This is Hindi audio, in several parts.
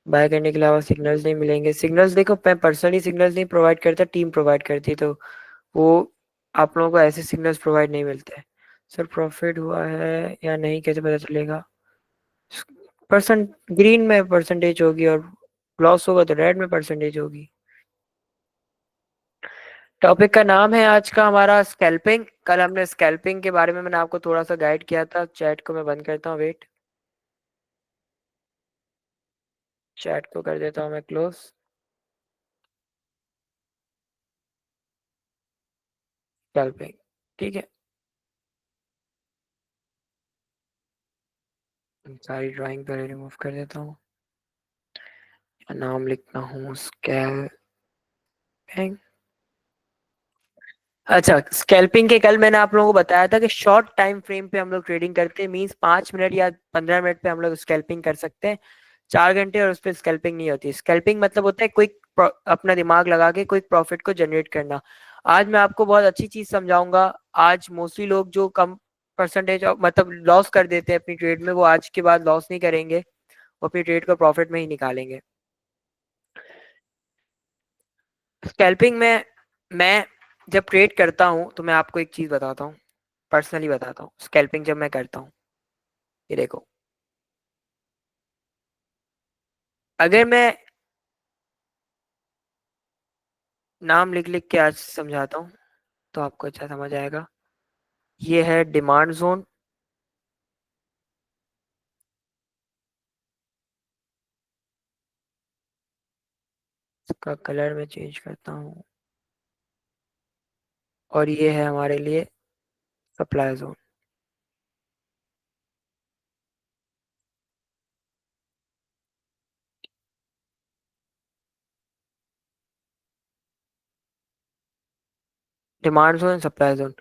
बाय करने के अलावा सिग्नल्स नहीं मिलेंगे। सिग्नल्स देखो, मैं पर्सनली सिग्नल्स नहीं प्रोवाइड करता, टीम प्रोवाइड करती है, तो वो आप लोगों को ऐसे सिग्नल्स प्रोवाइड नहीं मिलते। सर प्रॉफिट हुआ है या नहीं कैसे पता चलेगा? परसेंट ग्रीन में परसेंटेज होगी और लॉस होगा तो रेड में परसेंटेज होगी। टॉपिक का नाम है आज का हमारा स्कैल्पिंग। कल हमने स्कैल्पिंग के बारे में मैंने आपको थोड़ा सा गाइड किया था। चैट को मैं बंद करता हूँ, वेट, चैट को कर देता हूँ मैं क्लोज। स्कैल्पिंग, ठीक है। सारी ड्राइंग पहले रिमूव कर देता हूँ। नाम लिखता हूँ स्कैल्पिंग। अच्छा, स्कैल्पिंग के कल मैंने आप लोगों को बताया था कि शॉर्ट टाइम फ्रेम पे हम लोग ट्रेडिंग करते हैं, मींस 5 मिनट या 15 मिनट पे हम लोग स्कैल्पिंग कर सकते हैं। 4 घंटे और उस पर स्कैल्पिंग नहीं होती। स्कैल्पिंग मतलब होता है क्विक, अपना दिमाग लगा के क्विक प्रॉफिट को जनरेट करना। आज मैं आपको बहुत अच्छी चीज समझाऊंगा। आज मोस्टली लोग जो कम परसेंटेज मतलब लॉस कर देते हैं अपनी ट्रेड में, वो आज के बाद लॉस नहीं करेंगे, वो अपनी ट्रेड को प्रॉफिट में ही निकालेंगे। स्कैल्पिंग में मैं जब ट्रेड करता हूँ तो मैं आपको एक चीज बताता हूँ, पर्सनली बताता हूँ। स्कैल्पिंग जब मैं करता हूँ, ये देखो, अगर मैं नाम लिख लिख के आज समझाता हूँ तो आपको अच्छा समझ आएगा। ये है डिमांड जोन, इसका कलर मैं चेंज करता हूँ, और ये है हमारे लिए supply zone. Demand zone, supply zone.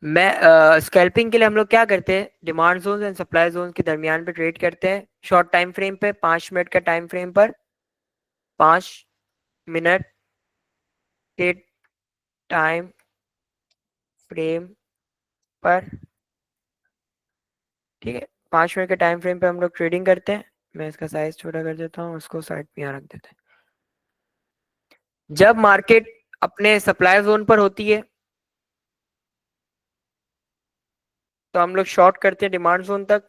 मैं स्कैल्पिंग के लिए हम लोग क्या करते हैं, demand zone and supply zone के दरमियान पे ट्रेड करते हैं, शॉर्ट टाइम फ्रेम पे, 5 मिनट का टाइम फ्रेम पर, 5 मिनट के टाइम फ्रेम पर, ठीक है। 5 मिनट के टाइम फ्रेम पे हम लोग ट्रेडिंग करते हैं। मैं इसका साइज छोटा कर देता हूँ, उसको साइड पे यहाँ रख देते हैं। जब मार्केट अपने सप्लाई जोन पर होती है तो हम लोग शॉर्ट करते हैं डिमांड जोन तक।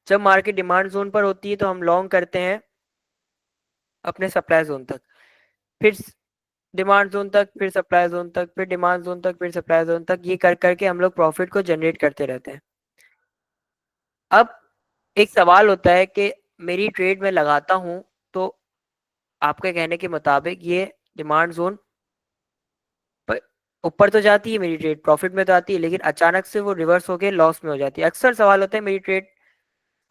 जब मार्केट डिमांड जोन पर होती है तो हम लॉन्ग करते हैं अपने सप्लाई जोन तक। फिर डिमांड जोन तक, फिर सप्लाई जोन तक, फिर डिमांड जोन तक, फिर सप्लाई जोन तक, ये कर करके हम लोग प्रॉफिट को जनरेट करते रहते हैं। अब एक सवाल होता है कि मेरी ट्रेड में लगाता हूं तो आपके कहने के मुताबिक ये डिमांड जोन पर ऊपर तो जाती है, मेरी ट्रेड प्रॉफिट में तो आती है, लेकिन अचानक से वो रिवर्स होके लॉस में हो जाती है। अक्सर सवाल होता है मेरी ट्रेड,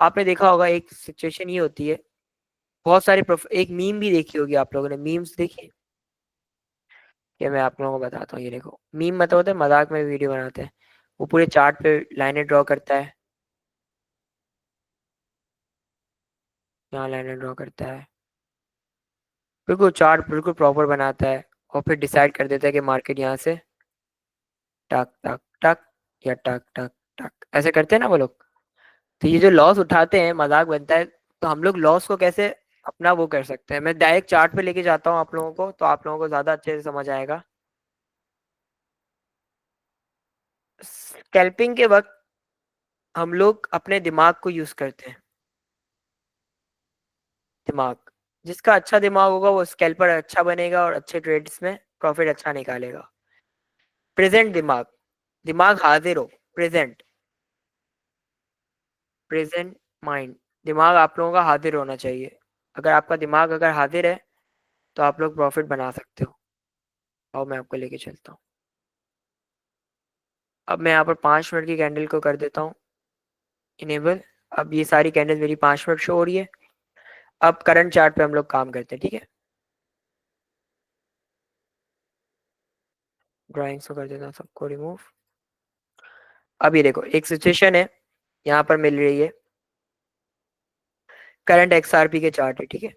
आपने देखा होगा एक सिचुएशन ये होती है, बहुत सारे एक मीम भी देखी होगी आप लोगों ने, मीम्स देखी? ये मैं आप लोगों को बताता हूँ, ये देखो, मीम मतलब होता है मजाक में वीडियो बनाते हैं। वो पूरे चार्ट पे लाइनें ड्रॉ करता है, यहाँ लाइनें ड्रॉ करता है, बिल्कुल चार्ट बिल्कुल प्रॉपर बनाता है, और फिर डिसाइड कर देता है कि मार्केट यहाँ से टक टक टक या टक टक टक ऐसे करते हैं ना वो लोग। तो ये जो लॉस उठाते हैं, मजाक बनता है, तो हम लोग लॉस को कैसे अपना वो कर सकते हैं, मैं डायरेक्ट चार्ट पे लेके जाता हूँ आप लोगों को, तो आप लोगों को ज्यादा अच्छे से समझ आएगा। स्कैल्पिंग के वक्त हम लोग अपने दिमाग को यूज करते हैं। दिमाग, जिसका अच्छा दिमाग होगा वो स्कैल्पर अच्छा बनेगा और अच्छे ट्रेड्स में प्रॉफिट अच्छा निकालेगा। प्रेजेंट दिमाग, दिमाग हाजिर हो, प्रेजेंट, प्रेजेंट माइंड, दिमाग आप लोगों का हाजिर होना चाहिए। अगर आपका दिमाग अगर हाजिर है तो आप लोग प्रॉफिट बना सकते हो। और मैं आपको लेके चलता हूँ। अब मैं यहाँ पर 5 मिनट की कैंडल को कर देता हूँ इनेबल। अब ये सारी कैंडल मेरी 5 मिनट शो हो रही है। अब करंट चार्ट पे हम लोग काम करते हैं, ठीक है। ड्राइंग्स को कर देता हूँ सबको रिमूव। अब ये देखो, एक सिचुएशन है यहाँ पर मिल रही है, करंट एक्सआरपी के चार्ट है, ठीक है।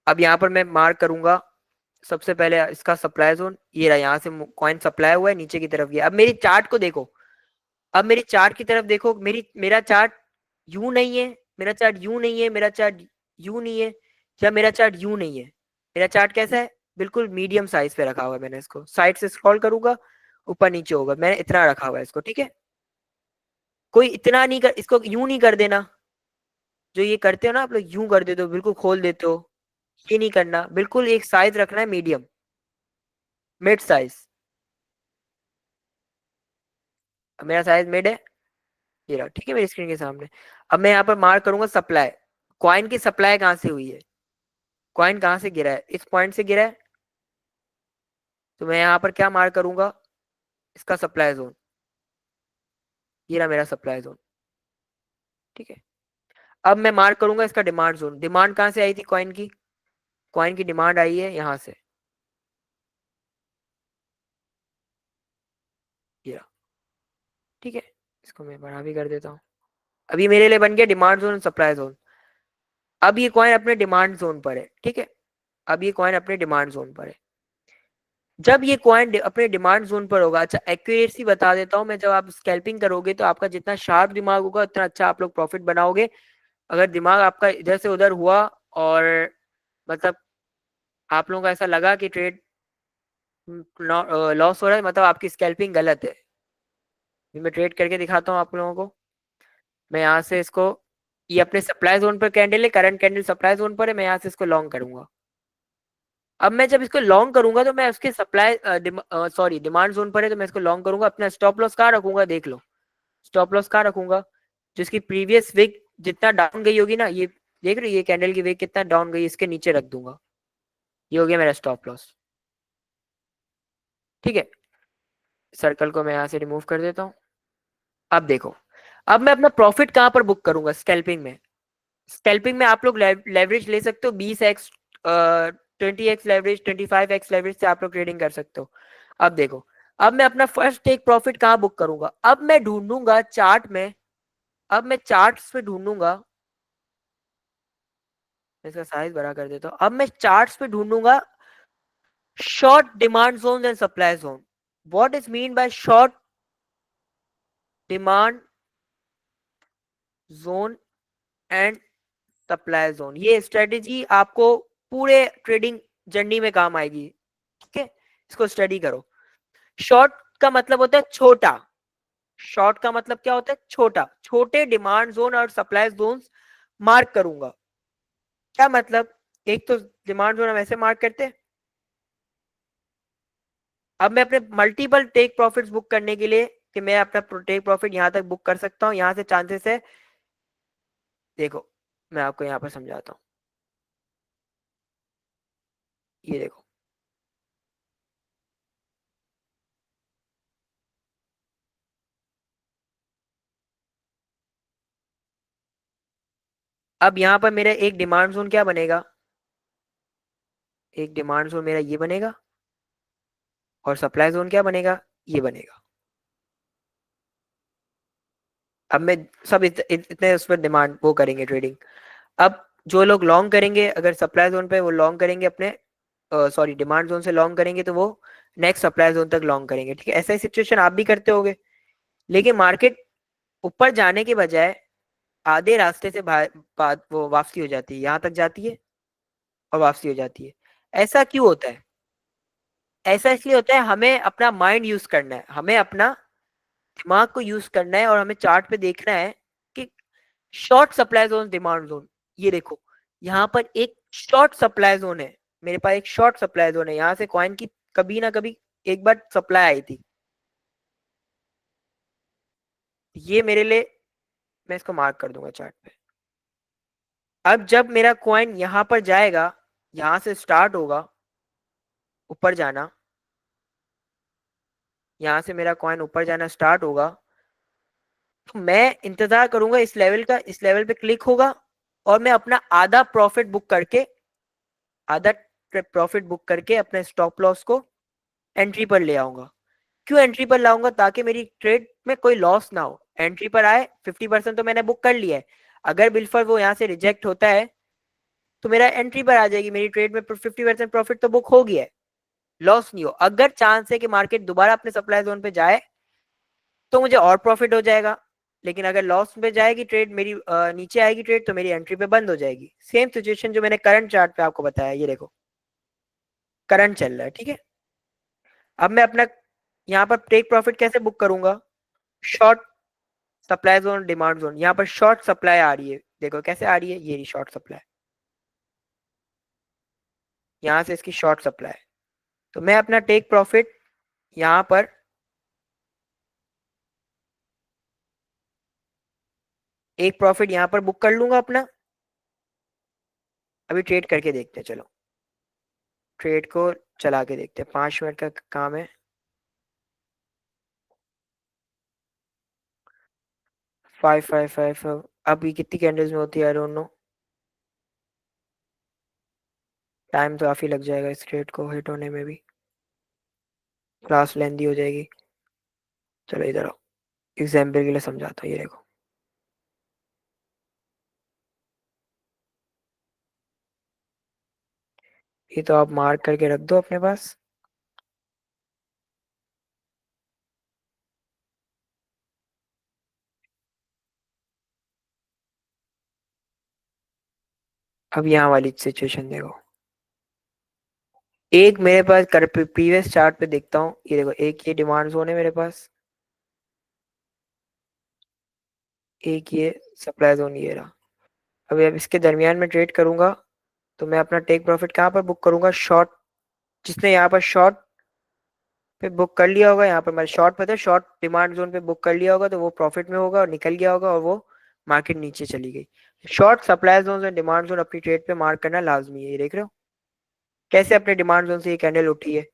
अब यहाँ पर मैं मार्क करूंगा सबसे पहले इसका सप्लाई जोन, ये रहा, यहाँ से कॉइन सप्लाई हुआ है, नीचे की तरफ गया। अब मेरी चार्ट को देखो, अब मेरी चार्ट की तरफ देखो, मेरा चार्ट यू नहीं है, मेरा चार्ट यू नहीं है, मेरा चार्ट यू नहीं है, या मेरा चार्ट यू नहीं है, मेरा चार्ट कैसा है, बिल्कुल मीडियम साइज पे रखा हुआ है मैंने इसको, साइड से स्क्रॉल करूंगा ऊपर नीचे होगा, मैंने इतना रखा हुआ है इसको, ठीक है। कोई इतना नहीं कर, इसको यूं नहीं कर देना, जो ये करते हो ना आप लोग, यूं कर देते हो, बिल्कुल खोल देते हो, ये नहीं करना, बिल्कुल एक साइज रखना है मीडियम, मिड साइज। मेरा साइज मिड है, ये रहा, ठीक है, मेरी स्क्रीन के सामने। अब मैं यहाँ पर मार्क करूंगा सप्लाई, कॉइन की सप्लाई कहाँ से हुई है, कॉइन कहाँ से गिरा है, इस पॉइंट से गिरा है, तो मैं यहाँ पर क्या मार्क करूंगा, इसका सप्लाई जोन, ये रहा मेरा सप्लाई जोन, ठीक है। अब मैं मार्क करूंगा इसका डिमांड जोन, डिमांड कहाँ से आई थी कॉइन की, कॉइन की डिमांड आई है यहाँ से, ये रहा, ठीक है। इसको मैं बड़ा भी कर देता हूँ, अभी मेरे लिए बन गया डिमांड जोन, सप्लाई जोन। अब ये कॉइन अपने डिमांड जोन पर है, ठीक है, अब ये कॉइन अपने डिमांड जोन पर है। जब ये कॉइन अपने डिमांड जोन पर होगा, अच्छा एक्यूरेसी बता देता हूँ मैं, जब आप स्कैल्पिंग करोगे तो आपका जितना शार्प दिमाग होगा उतना अच्छा आप लोग प्रॉफिट बनाओगे। अगर दिमाग आपका इधर से उधर हुआ और मतलब आप लोगों को ऐसा लगा कि ट्रेड लॉस हो रहा है, मतलब आपकी स्कैल्पिंग गलत है। मैं ट्रेड करके दिखाता हूँ आप लोगों को, मैं यहाँ से इसको, ये अपने सप्लाई जोन पर कैंडल है, करंट कैंडल सप्लाई जोन पर है, मैं यहाँ से इसको लॉन्ग करूंगा। अब मैं जब इसको लॉन्ग करूंगा तो मैं उसके सप्लाई सॉरी डिमांड जोन पर है, तो मैं इसको लॉन्ग करूंगा, अपना स्टॉप लॉस कहाँ रखूंगा देख लो, स्टॉप लॉस कहाँ रखूंगा, जिसकी प्रीवियस वीक जितना डाउन गई होगी ना, ये देख रहे हो ये कैंडल की वीक कितना डाउन गई, इसके नीचे रख दूंगा, ये हो गया मेरा स्टॉप लॉस, ठीक है। सर्कल को मैं यहाँ से रिमूव कर देता हूँ। अब देखो, अब मैं अपना प्रॉफिट कहाँ पर बुक करूंगा, स्कैल्पिंग में, स्कैल्पिंग में आप लोग लेवरेज ले सकते हो, 20x 20x leverage, 25x leverage से आप लोग ट्रेडिंग कर सकते हो। अब देखो, अब मैं अपना फर्स्ट टेक प्रॉफिट कहाँ बुक करूंगा, अब मैं ढूंढूंगा चार्ट में, अब मैं चार्ट्स पे ढूंढूंगा, इसका साइज बड़ा कर देता हूँ, अब मैं चार्ट्स पे ढूंढूंगा short demand zone and supply zone. What is mean by short demand zone and supply zone, ये स्ट्रेटेजी आपको पूरे ट्रेडिंग जर्नी में काम आएगी, ठीक है, इसको स्टडी करो। शॉर्ट का मतलब होता है छोटा, शॉर्ट का मतलब क्या होता है, छोटा, छोटे डिमांड जोन और सप्लाई जोन मार्क करूंगा। क्या मतलब, एक तो डिमांड जोन हम ऐसे मार्क करते हैं। अब मैं अपने मल्टीपल टेक प्रॉफिट्स बुक करने के लिए, कि मैं अपना टेक प्रॉफिट यहां तक बुक कर सकता हूं, यहां से चांसेस है, देखो मैं आपको यहां पर समझाता हूँ, ये देखो, अब यहां पर मेरा एक डिमांड जोन क्या बनेगा, एक डिमांड जोन मेरा ये बनेगा, और सप्लाई जोन क्या बनेगा, ये बनेगा। अब मैं सब इतने उस पर डिमांड वो करेंगे ट्रेडिंग। अब जो लोग लॉन्ग करेंगे, अगर सप्लाई जोन पे वो लॉन्ग करेंगे अपने, सॉरी डिमांड जोन से लॉन्ग करेंगे, तो वो नेक्स्ट सप्लाई जोन तक लॉन्ग करेंगे, ठीक है। ऐसा ही सिचुएशन आप भी करते होगे, लेकिन मार्केट ऊपर जाने के बजाय आधे रास्ते से वो वापसी हो जाती है, यहाँ तक जाती है और वापसी हो जाती है। ऐसा क्यों होता है, ऐसा इसलिए होता है, हमें अपना माइंड यूज करना है, हमें अपना दिमाग को यूज करना है, और हमें चार्ट पे देखना है कि short supply zone, demand zone, ये देखो यहाँ पर एक शॉर्ट सप्लाई जोन है, मेरे पास एक शॉर्ट सप्लाई जोन है, यहाँ से कॉइन की कभी ना कभी एक बार सप्लाई आई थी, ये मेरे लिए, मैं इसको मार्क कर दूंगा चार्ट पे। अब जब मेरा कॉइन यहाँ पर जाएगा, यहाँ से स्टार्ट होगा ऊपर जाना, यहाँ से मेरा कॉइन ऊपर जाना स्टार्ट होगा, तो मैं इंतजार करूंगा इस लेवल का, इस लेवल पे क्लिक होगा, और मैं अपना आधा प्रॉफिट बुक करके, आधा प्रॉफिट बुक करके अपने स्टॉप लॉस को एंट्री पर ले आऊंगा। क्यों एंट्री पर लाऊंगा, ताकि मेरी ट्रेड में कोई लॉस ना हो, एंट्री पर आए, 50% तो मैंने बुक कर लिया है, अगर बिल्फर वो यहाँ से रिजेक्ट होता है तो मेरा एंट्री पर आ जाएगी, मेरी ट्रेड में 50% प्रॉफिट तो बुक हो गया है, लॉस नहीं हो। अगर चांस है कि मार्केट दोबारा अपने सप्लाई जोन पे जाए तो मुझे और प्रॉफिट हो जाएगा, लेकिन अगर लॉस पे जाएगी ट्रेड मेरी, नीचे आएगी ट्रेड, तो मेरी एंट्री पे बंद हो जाएगी। सेम सिचुएशन जो मैंने करंट चार्ट पे आपको बताया, ये देखो करंट चल रहा है, ठीक है। अब मैं अपना यहाँ पर टेक प्रॉफिट कैसे बुक करूंगा? Short supply zone, demand zone, यहाँ पर शॉर्ट सप्लाई आ रही है, देखो कैसे आ रही है, ये शॉर्ट सप्लाई, यहाँ से इसकी शॉर्ट सप्लाई। तो मैं अपना टेक प्रॉफिट यहाँ पर एक प्रॉफिट यहाँ पर बुक कर लूंगा अपना। अभी ट्रेड करके देखते हैं, चलो ट्रेड को चला के देखते हैं, 5 मिनट का काम है। 5 5 5 अभी कितनी कैंडल्स में होती है, आई डोंट नो। टाइम तो काफी लग जाएगा इस ट्रेड को हिट होने में भी, क्लास लेंदी हो जाएगी। चलो इधर आओ, एग्जाम्पल के लिए समझाता हूँ, ये देखो। ये तो आप मार्क करके रख दो अपने पास। अब यहाँ वाली सिचुएशन देखो, एक मेरे पास कर प्रीवियस चार्ट पे देखता हूँ, ये देखो एक ये डिमांड जोन है मेरे पास, एक ये सप्लाई जोन ये रहा। अभी अब इसके दरमियान में ट्रेड करूंगा, तो मैं अपना टेक प्रॉफिट कहाँ पर बुक करूंगा? शॉर्ट, जिसने यहाँ पर शॉर्ट पे बुक कर लिया होगा, यहाँ पर मैं शॉर्ट पता है शॉर्ट डिमांड जोन पे बुक कर लिया होगा, तो वो प्रॉफिट में होगा और निकल गया होगा और वो मार्केट नीचे चली गई। शॉर्ट सप्लाई जोन और डिमांड जोन अपनी ट्रेड पे मार्क करना लाजमी है। ये देख रहे हो कैसे अपने डिमांड जोन से ये कैंडल उठी है।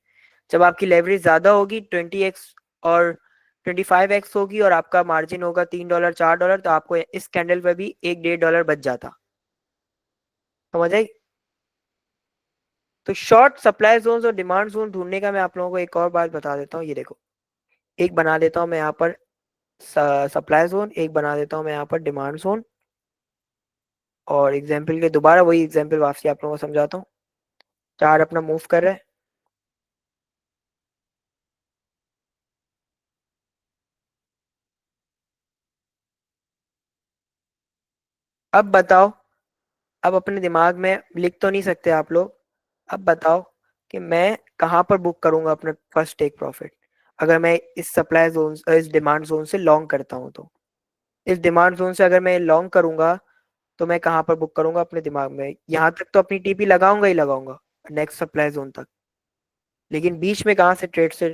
जब आपकी लेवरेज ज्यादा होगी 20x और 25x होगी और आपका मार्जिन होगा $3 $4, तो आपको इस कैंडल पे भी $1 1.5 बच जाता। समझ आई? तो शॉर्ट सप्लाई जोन और डिमांड जोन ढूंढने का मैं आप लोगों को एक और बात बता देता हूँ, ये देखो एक बना देता हूँ मैं यहाँ पर सप्लाई जोन, एक बना देता हूँ मैं यहाँ पर डिमांड जोन। और एग्जाम्पल के दोबारा वही एग्जाम्पल वापसी आप लोगों को समझाता हूँ। चार्ट अपना मूव कर रहा है, अब बताओ, अब अपने दिमाग में लिख तो नहीं सकते आप लोग, अब बताओ कि मैं कहाँ पर बुक करूंगा अपने फर्स्ट टेक प्रॉफिट, अगर मैं इस सप्लाई जोन इस डिमांड जोन से लॉन्ग करता हूँ तो। इस डिमांड जोन से अगर मैं लॉन्ग करूंगा तो मैं कहाँ पर बुक करूंगा अपने दिमाग में? यहाँ तक तो अपनी टीपी लगाऊंगा ही लगाऊंगा, नेक्स्ट सप्लाई जोन तक। लेकिन बीच में कहाँ से ट्रेड से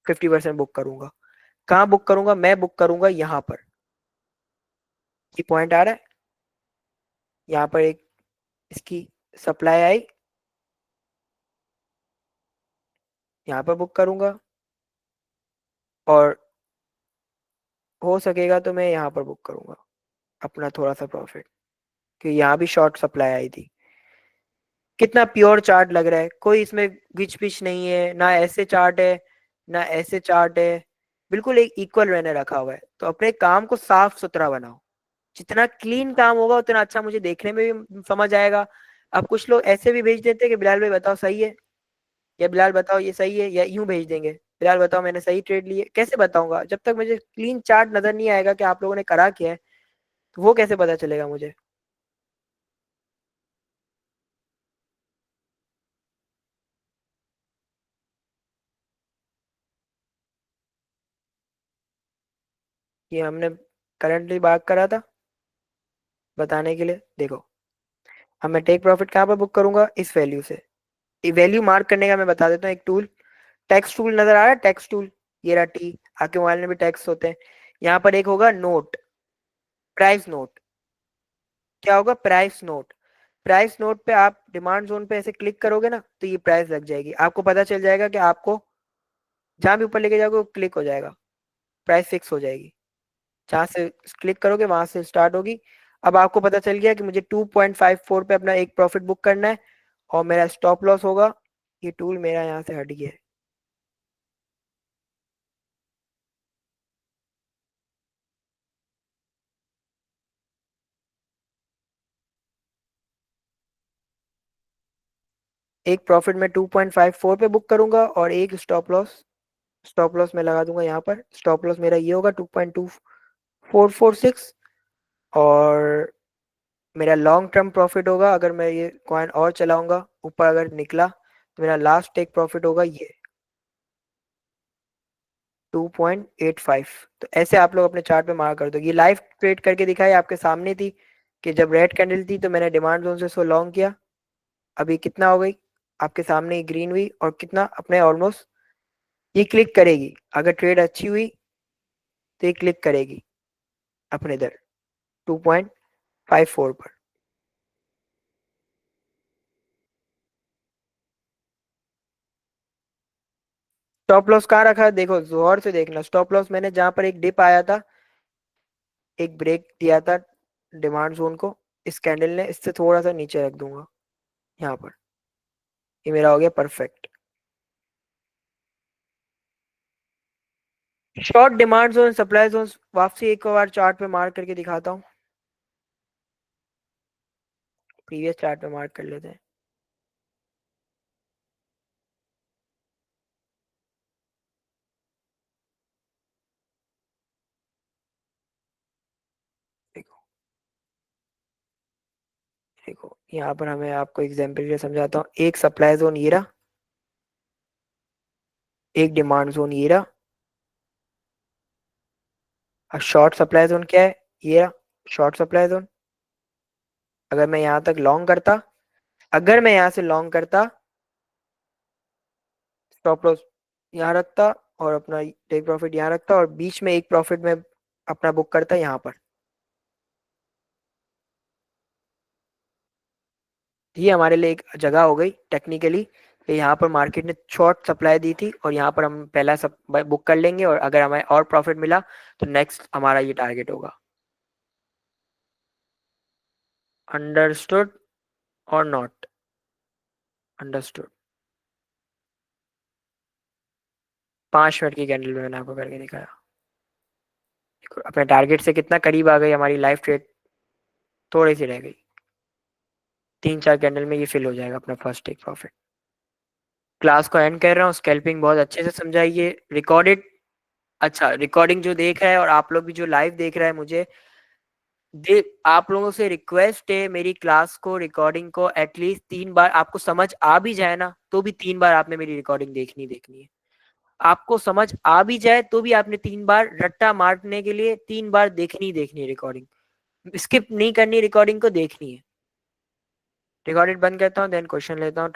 50% बुक करूंगा? कहाँ बुक करूंगा? मैं बुक करूंगा यहाँ पर। ये पॉइंट आ रहा है? यहाँ पर एक इसकी सप्लाई आई, यहाँ पर बुक करूंगा, और हो सकेगा तो मैं यहाँ पर बुक करूंगा अपना थोड़ा सा प्रॉफिट, कि यहाँ भी शॉर्ट सप्लाई आई थी। कितना प्योर चार्ट लग रहा है, कोई इसमें गिच पिच नहीं है, ना ऐसे चार्ट है ना ऐसे चार्ट है, बिल्कुल एक इक्वल मैंने रखा हुआ है। तो अपने काम को साफ सुथरा बनाओ, जितना क्लीन काम होगा उतना अच्छा मुझे देखने में भी समझ आएगा। अब कुछ लोग ऐसे भी भेज देते हैं कि बिलाल भाई बताओ सही है, या बिलाल बताओ ये सही है, या यूं भेज देंगे बिलाल बताओ मैंने सही ट्रेड ली है। कैसे बताऊंगा जब तक मुझे क्लीन चार्ट नजर नहीं आएगा कि आप लोगों ने करा क्या है, तो वो कैसे पता चलेगा मुझे? कि हमने करंटली बात करा था बताने के लिए, देखो अब मैं टेक प्रॉफिट कहाँ पर बुक करूंगा? इस वैल्यू से। वैल्यू मार्क करने का मैं बता देता हूँ एक टूल, टेक्स्ट टूल नजर आ रहा है, टेक्स्ट टूल, ये रहा टी, आपके मोबाइल में भी टेक्स्ट होते हैं। यहाँ पर एक होगा नोट, प्राइस नोट। क्या होगा? Price note. प्राइस नोट पे आप डिमांड जोन पे ऐसे क्लिक करोगे ना, तो ये प्राइस लग जाएगी, आपको पता चल जाएगा कि आपको जहां भी ऊपर लेके जाओगे वो क्लिक हो जाएगा, प्राइस फिक्स हो जाएगी। जहां से क्लिक करोगे वहां से स्टार्ट होगी। अब आपको पता चल गया कि मुझे 2.54 पे अपना एक प्रॉफिट बुक करना है, और मेरा स्टॉप लॉस होगा, ये टूल मेरा यहाँ से हट गया है। एक प्रॉफिट में 2.54 पे बुक करूंगा और एक स्टॉप लॉस मैं लगा दूंगा यहाँ पर। स्टॉप लॉस मेरा ये होगा 2.24, 446। और मेरा लॉन्ग टर्म प्रॉफिट होगा, अगर मैं ये कॉइन और चलाऊंगा ऊपर अगर निकला तो मेरा लास्ट टेक प्रॉफिट होगा ये 2.85। तो ऐसे आप लोग अपने चार्ट पे मार्क कर दो। ये लाइव ट्रेड करके दिखाई आपके सामने थी कि जब रेड कैंडल थी तो मैंने डिमांड जोन से सो लॉन्ग किया। अभी कितना हो गई आपके सामने ही ग्रीन हुई और कितना अपने ऑलमोस्ट ये क्लिक करेगी। अगर ट्रेड अच्छी हुई तो ये क्लिक करेगी अपने इधर 2.54 पर। स्टॉप लॉस कहाँ रखा है देखो, जोर से देखना। स्टॉप लॉस मैंने जहां पर एक डिप आया था, एक ब्रेक दिया था डिमांड जोन को, इस कैंडल ने इससे थोड़ा सा नीचे रख दूंगा यहाँ पर। ये मेरा हो गया perfect. Short demand zone supply zone वापसी एक बार चार्ट पे मार्क करके दिखाता हूँ। प्रीवियस चार्ट पे मार्क कर लेते हैं। देखो देखो यहाँ पर हमें आपको एग्जाम्पल के समझाता हूँ। एक सप्लाई जोन ये रहा, एक डिमांड जोन ये रहा, और शॉर्ट सप्लाई जोन क्या है, ये रहा शॉर्ट सप्लाई जोन। अगर मैं यहाँ तक लॉन्ग करता, अगर मैं यहाँ से लॉन्ग करता, स्टॉप लॉस यहाँ रखता और अपना टेक प्रॉफिट यहाँ रखता और बीच में एक प्रॉफिट में अपना बुक करता यहाँ पर, ये हमारे लिए एक जगह हो गई टेक्निकली कि यहाँ पर मार्केट ने शॉर्ट सप्लाई दी थी और यहाँ पर हम पहला सब बुक कर लेंगे और अगर हमें और प्रॉफिट मिला तो नेक्स्ट हमारा ये टारगेट होगा। अंडरस्टूड और नॉट अंडरस्टूड। 5 मिनट की कैंडल में मैंने आपको करके दिखाया। अपने टारगेट से कितना करीब आ गई हमारी लाइफ ट्रेड, थोड़ी सी रह गई। 3-4 कैंडल में ये फिल हो जाएगा अपना फर्स्ट टेक प्रॉफिट। क्लास को एंड कर रहा हूँ। स्कैल्पिंग बहुत अच्छे से समझाइए रिकॉर्डेड। अच्छा, रिकॉर्डिंग जो देख रहा है और आप लोग भी जो लाइव देख रहा है, मुझे आप लोगों से रिक्वेस्ट है, मेरी क्लास को रिकॉर्डिंग को एटलीस्ट 3 बार, आपको समझ आ भी जाए ना तो भी 3 बार आपने मेरी रिकॉर्डिंग देखनी है। आपको समझ आ भी जाए तो भी आपने 3 बार, रट्टा मारने के लिए 3 बार देखनी है रिकॉर्डिंग। स्किप नहीं करनी, रिकॉर्डिंग को देखनी है। रिकॉर्डेड बंद करता हूँ, देन क्वेश्चन लेता हूँ।